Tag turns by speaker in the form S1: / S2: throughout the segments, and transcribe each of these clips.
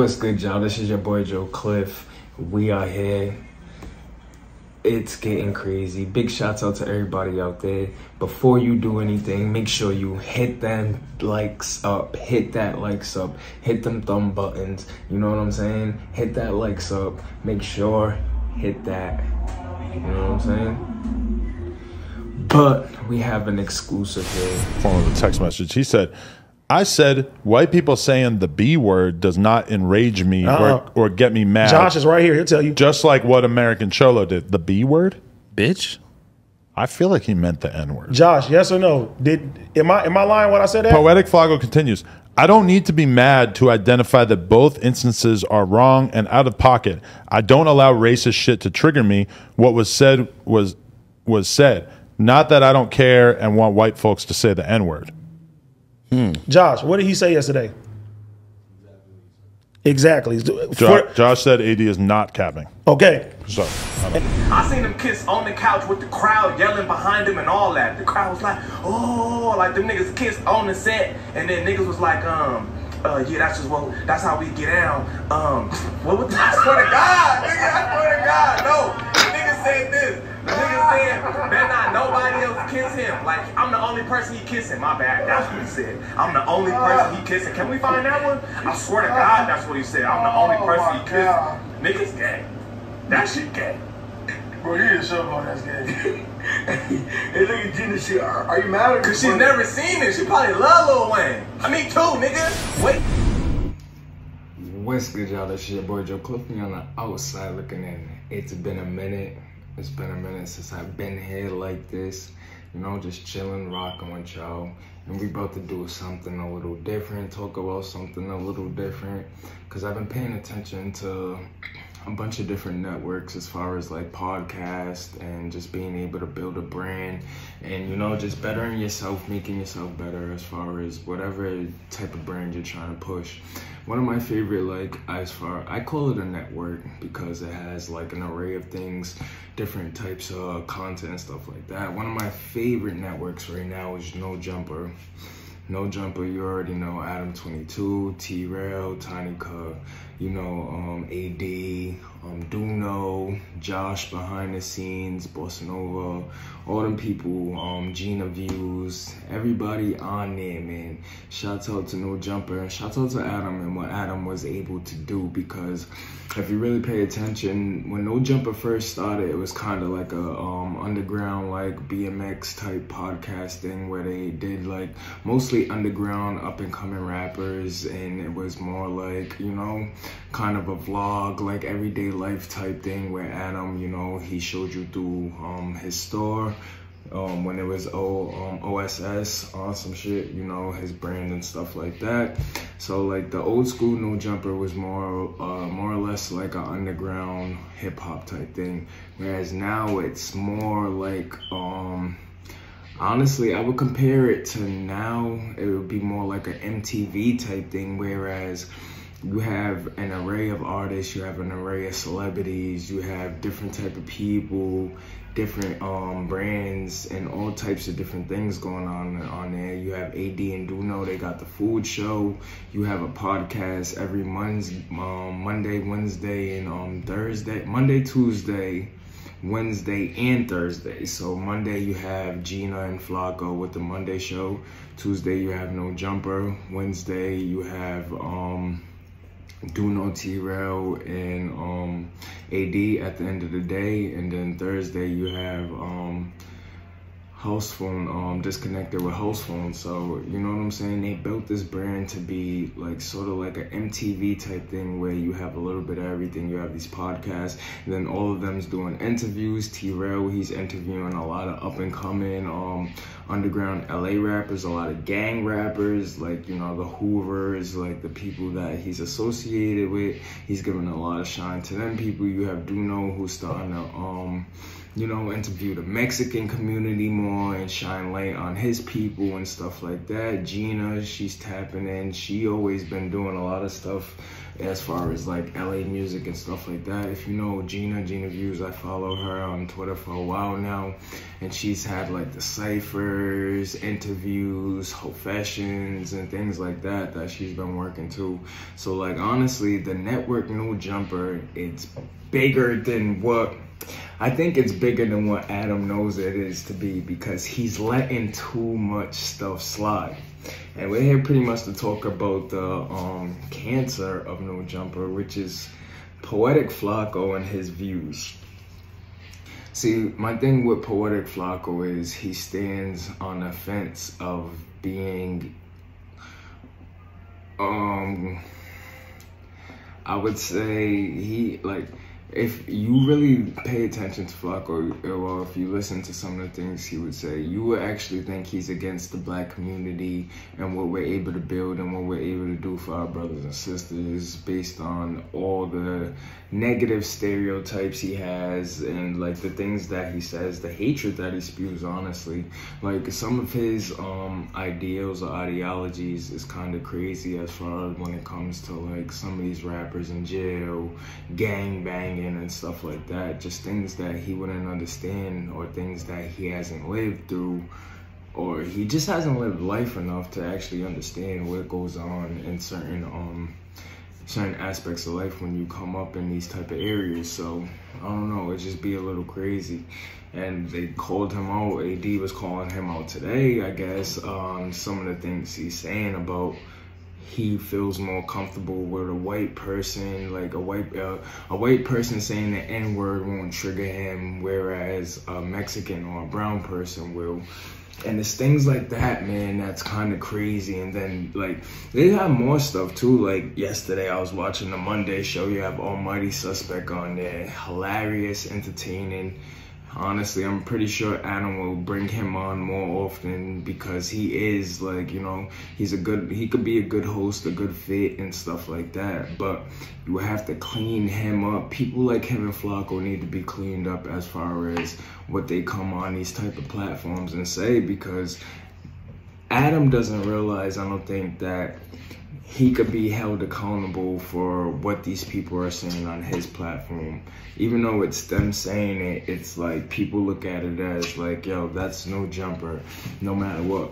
S1: What's good, y'all? This is your boy Joe Cliff. We are here. It's getting crazy. Big shouts out to everybody out there. Before you do anything, make sure you hit them likes up. Hit that likes up. Hit them thumb buttons. You know what I'm saying? Hit that likes up. Make sure hit that. You know what I'm saying? But we have an exclusive here.
S2: Form of a text message. He said, I said white people saying the B word does not enrage me or get me mad.
S3: Josh is right here. He'll tell you.
S2: Just like what American Cholo did. The B word?
S4: Bitch?
S2: I feel like he meant the N word.
S3: Josh, yes or no? Am I lying when I said that?
S2: PoetikFlakko continues. I don't need to be mad to identify that both instances are wrong and out of pocket. I don't allow racist shit to trigger me. What was said was said. Not that I don't care and want white folks to say the N word.
S3: Josh, what did he say yesterday? Exactly.
S2: Josh said AD is not capping.
S3: Okay.
S2: So
S5: I seen them kiss on the couch with the crowd yelling behind him and all that. The crowd was like, oh, like them niggas kissed on the set, and then niggas was like, yeah, that's how we get down. What was that? I swear to God, nigga, I swear to God, no. The nigga said this. The nigga said, better not nobody else kiss him. Like, I'm the only person he kissing. My bad. That's what he said. I'm the only person he kissing. Can we find that one? I swear to God, that's what he said. I'm the only person he kissing. Niggas gay. That shit gay.
S6: Bro, you didn't show on that gay. Hey, look at Gina. Shit. Are you mad at her?
S5: Because she's never seen it. She probably love Lil Wayne. I mean, too, nigga. Wait.
S1: What's good, y'all? This is your boy Joe Cliff. Me on the outside looking in. It's been a minute. It's been a minute since I've been here like this, you know, just chilling, rocking with y'all. And we about to do something a little different, talk about something a little different, because I've been paying attention to a bunch of different networks as far as like podcasts and just being able to build a brand and, you know, just bettering yourself, making yourself better as far as whatever type of brand you're trying to push. One of my favorite, like, I call it a network because it has like an array of things, different types of content and stuff like that. One of my favorite networks right now is Nojumper. Nojumper, you already know Adam22, TRell, Tiny Cut, you know, AD, Duno, Josh behind the scenes, Bossa Nova, all them people, Gina Views, everybody on there, man. Shouts out to Nojumper and shouts out to Adam and what Adam was able to do, because if you really pay attention, when Nojumper first started, it was kind of like a underground, like BMX type podcast thing where they did like mostly underground up and coming rappers, and it was more like, you know, kind of a vlog, like everyday life type thing where Adam, you know, he showed you through his store when it was OSS on some shit, you know, his brand and stuff like that. So like the old school Nojumper was more or less like an underground hip hop type thing, whereas now it's more like honestly, I would compare it to now, it would be more like an MTV type thing, whereas you have an array of artists, you have an array of celebrities, you have different type of people, different brands, and all types of different things going on there. You have AD and Duno, they got the food show. You have a podcast every Monday, Wednesday, and Thursday. Monday, Tuesday, Wednesday, and Thursday. So Monday you have Gina and Flakko with the Monday show. Tuesday you have Nojumper. Wednesday you have Duno, TRell, and AD at the end of the day, and then Thursday you have House Phone, Disconnected with House Phone. So, you know what I'm saying? They built this brand to be like sort of like an MTV type thing where you have a little bit of everything. You have these podcasts, and then all of them's doing interviews. TRell, he's interviewing a lot of up and coming underground LA rappers, a lot of gang rappers, like, you know, the Hoovers, like the people that he's associated with. He's giving a lot of shine to them people. You have Duno, who's starting to you know, interview the Mexican community more more and shine light on his people and stuff like that. Gina, she's tapping in. She always been doing a lot of stuff as far as like LA music and stuff like that. If you know Gina Views, I follow her on Twitter for a while now, and she's had like the ciphers, interviews, confessions, and things like that she's been working to. So like honestly, the network No Jumper, it's bigger than what I think it's bigger than what Adam knows it is to be, because he's letting too much stuff slide. And we're here pretty much to talk about the cancer of No Jumper, which is PoetikFlakko and his views. See, my thing with PoetikFlakko is he stands on the fence of being, I would say he, like, if you really pay attention to Flakko, or if you listen to some of the things he would say, you would actually think he's against the black community and what we're able to build and what we're able to do for our brothers and sisters, based on all the negative stereotypes he has and like the things that he says, the hatred that he spews, honestly. Like some of his ideals or ideologies is kind of crazy as far as when it comes to like some of these rappers in jail, gang banging and stuff like that. Just things that he wouldn't understand, or things that he hasn't lived through, or he just hasn't lived life enough to actually understand what goes on in certain aspects of life when you come up in these type of areas. So I don't know, it just be a little crazy. And they called him out. AD was calling him out today, I guess, on some of the things he's saying about he feels more comfortable with a white person, like a white person saying the N-word won't trigger him, whereas a Mexican or a brown person will. And it's things like that, man, that's kind of crazy. And then like they have more stuff too. Like yesterday I was watching the Monday show. You have Almighty Suspect on there, hilarious, entertaining. Honestly, I'm pretty sure Adam will bring him on more often, because he is like, you know, he could be a good host, a good fit and stuff like that. But you have to clean him up. People like him and Flakko need to be cleaned up as far as what they come on these type of platforms and say, because Adam doesn't realize, I don't think, that he could be held accountable for what these people are saying on his platform. Even though it's them saying it, it's like people look at it as like, yo, that's No Jumper, no matter what.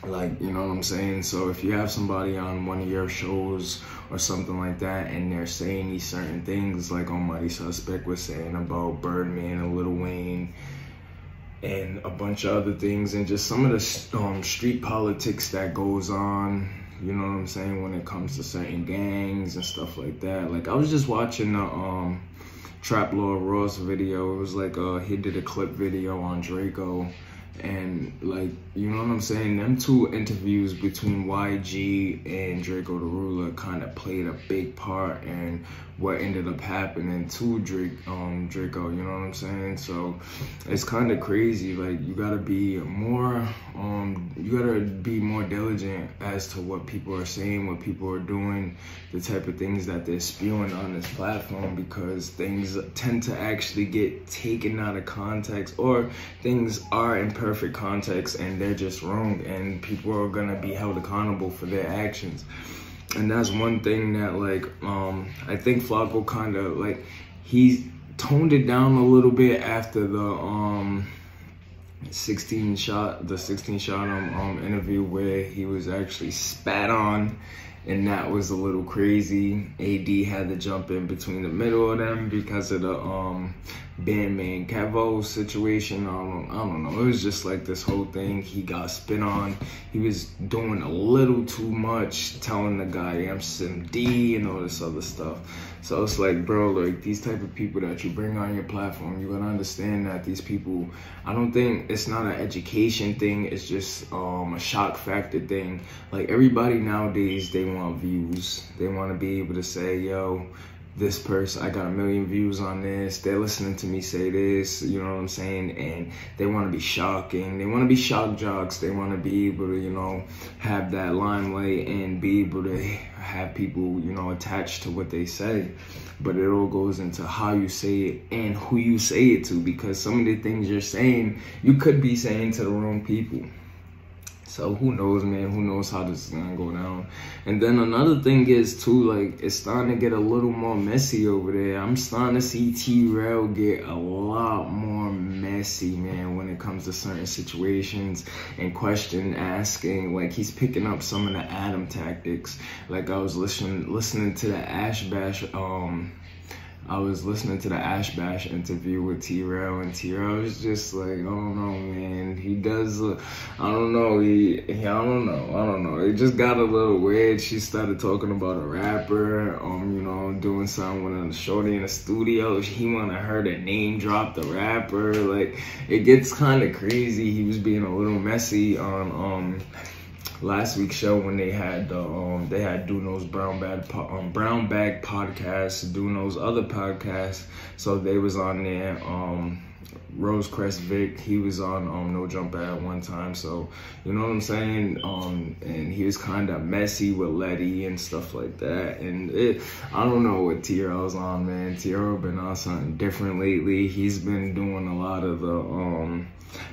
S1: Like, you know what I'm saying? So if you have somebody on one of your shows or something like that, and they're saying these certain things, like Almighty Suspect was saying about Birdman and Lil Wayne, and a bunch of other things, and just some of the street politics that goes on, you know what I'm saying, when it comes to certain gangs and stuff like that. Like I was just watching the Trap Lord Ross video. It was like he did a clip video on Draco, and like, you know what I'm saying, them two interviews between YG and Draco the Ruler kind of played a big part in what ended up happening to Draco, you know what I'm saying? So it's kind of crazy. Like you gotta be more diligent as to what people are saying, what people are doing, the type of things that they're spewing on this platform, because things tend to actually get taken out of context, or things are in perfect context and they're just wrong, and people are gonna be held accountable for their actions. And that's one thing that like I think Flakko kind of like, he toned it down a little bit after the 16 shot interview, where he was actually spat on, and that was a little crazy. AD had to jump in between the middle of them because of the Bandman Cavo situation. I don't know. It was just like this whole thing. He got spit on. He was doing a little too much, telling the guy MCMD and all this other stuff. So it's like, bro, like these type of people that you bring on your platform, you gotta understand that these people, I don't think it's not an education thing. It's just a shock factor thing. Like everybody nowadays, they want views. They want to be able to say, yo, this person, I got 1 million views on this, they're listening to me say this, you know what I'm saying, and they want to be shocking, they want to be shock jocks, they want to be able to, you know, have that limelight and be able to have people, you know, attached to what they say. But it all goes into how you say it and who you say it to, because some of the things you're saying, you could be saying to the wrong people. So who knows, man? Who knows how this is gonna go down? And then another thing is too, like, it's starting to get a little more messy over there. I'm starting to see TRell get a lot more messy, man, when it comes to certain situations and question asking. Like, he's picking up some of the Adam tactics. Like, I was listening to the Ash Bash interview with TRell, and TRell was just like, I don't know, man. He does, I don't know. I don't know. It just got a little weird. She started talking about a rapper, you know, doing something with a shorty in the studio. He wanted her to name drop the rapper. Like, it gets kind of crazy. He was being a little messy on last week's show when they had Duno's Brown Bag podcast, Duno's other podcast. So they was on there. Rosecrest Vic, he was on No Jumper at one time. So you know what I'm saying. And he was kind of messy with Letty and stuff like that. And I don't know what TRL's on, man. TRL been on something different lately. He's been doing a lot of the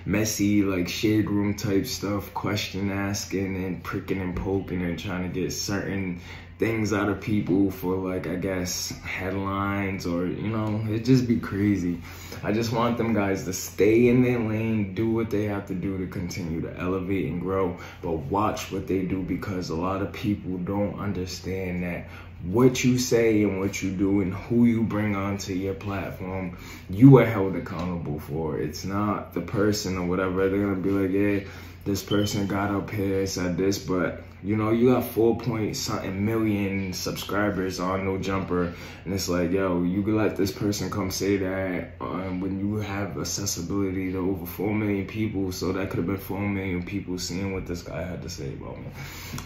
S1: messy, like, shade room type stuff, question asking and pricking and poking and trying to get certain things out of people for, like, I guess headlines, or, you know, it just be crazy. I just want them guys to stay in their lane, do what they have to do to continue to elevate and grow, but watch what they do, because a lot of people don't understand that what you say and what you do and who you bring onto your platform, you are held accountable for. It's not the person or whatever. They're gonna be like, yeah, this person got up here, said this, but you know, you got 4-point-something million subscribers on No Jumper, and it's like, yo, you could let this person come say that when you have accessibility to over 4 million people. So that could have been 4 million people seeing what this guy had to say about me.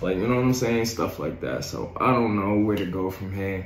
S1: Like, you know what I'm saying? Stuff like that. So I don't know where to go from here.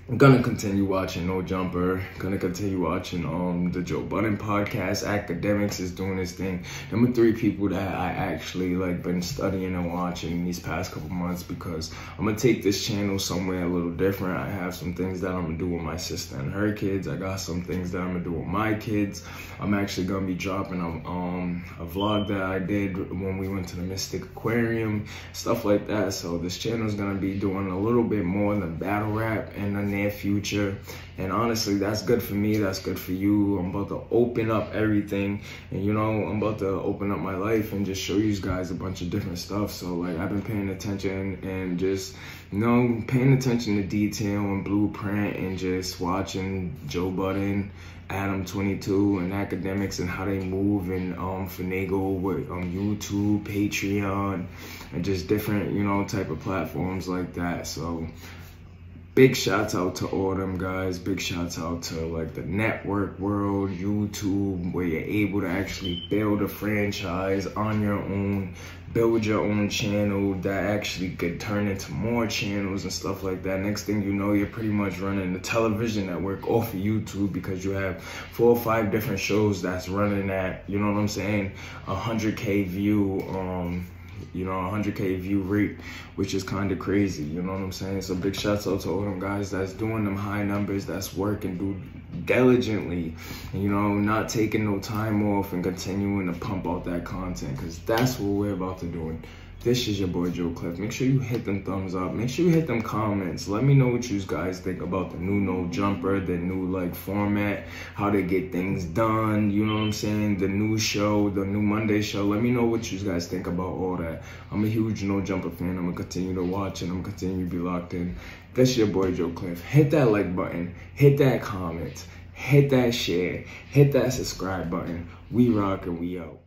S1: I'm gonna continue watching No Jumper. Gonna continue watching the Joe Budden podcast. Academics is doing his thing. Number 3 people that I actually like been studying and watching these past couple months, because I'm gonna take this channel somewhere a little different. I have some things that I'm gonna do with my sister and her kids. I got some things that I'm gonna do with my kids. I'm actually gonna be dropping a vlog that I did when we went to the Mystic Aquarium, stuff like that. So this channel is gonna be doing a little bit more than battle rap in the near future, and honestly, that's good for me, that's good for you. I'm about to open up everything, and you know, I'm about to open up my life and just show you guys a bunch of different stuff. So like, I've been paying attention and just, you know, paying attention to detail and blueprint, and just watching Joe Budden, Adam22, and Academics, and how they move and finagle with YouTube, Patreon, and just different, you know, type of platforms like that. So big shouts out to all them guys. Big shouts out to, like, the network world, YouTube, where you're able to actually build a franchise on your own, build your own channel that actually could turn into more channels and stuff like that. Next thing you know, you're pretty much running the television network off of YouTube, because you have 4 or 5 different shows that's running at, you know what I'm saying, 100K view, you know, 100K view rate, which is kind of crazy, you know what I'm saying? So big shouts out to all them guys that's doing them high numbers, that's working diligently, you know, not taking no time off, and continuing to pump out that content, because that's what we're about to do. This is your boy Joe Cliff. Make sure you hit them thumbs up. Make sure you hit them comments. Let me know what you guys think about the new No Jumper, the new, like, format, how they get things done, you know what I'm saying? The new show, the new Monday show. Let me know what you guys think about all that. I'm a huge No Jumper fan. I'm gonna continue to watch, and I'm gonna continue to be locked in. That's your boy Joe Cliff. Hit that like button, hit that comment, hit that share, hit that subscribe button. We rock and we out.